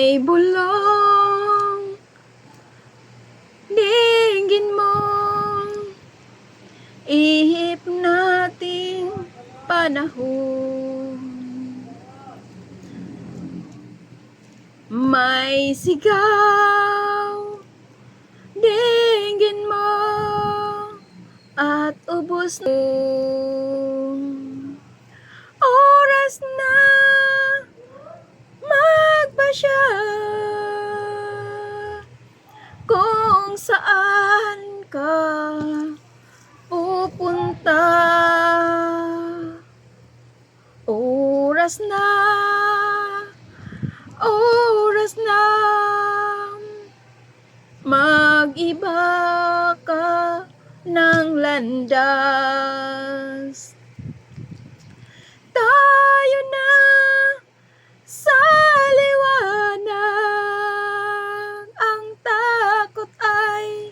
may bulong, dinggin mo, ihip nating panahon. May sigaw, dinggin mo, at ubos na. Oras na magpasya kung saan ka pupunta. Oras na mag-iba ka ng landas. Tayo na sa liwanag, ang takot ay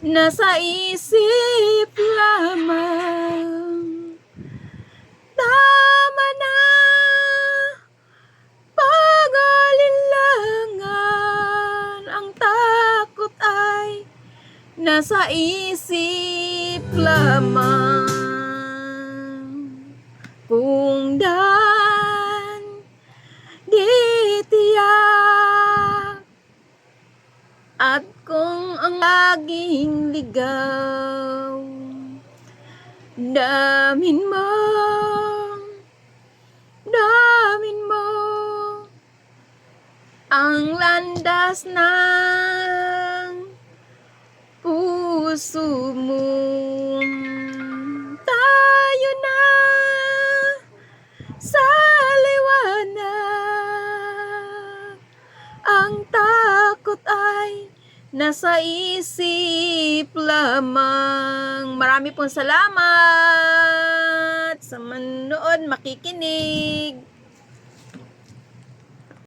nasa isip lamang. Tama na pag-alinlangan, ang takot ay nasa isip lamang. Kung daan di tiyak, at kung ang laging ligaw, damin mo ang landas ng puso mo. Tayo na sa liwanag, ang takot ay nasa isip lamang. Marami pong salamat sa manood, makikinig.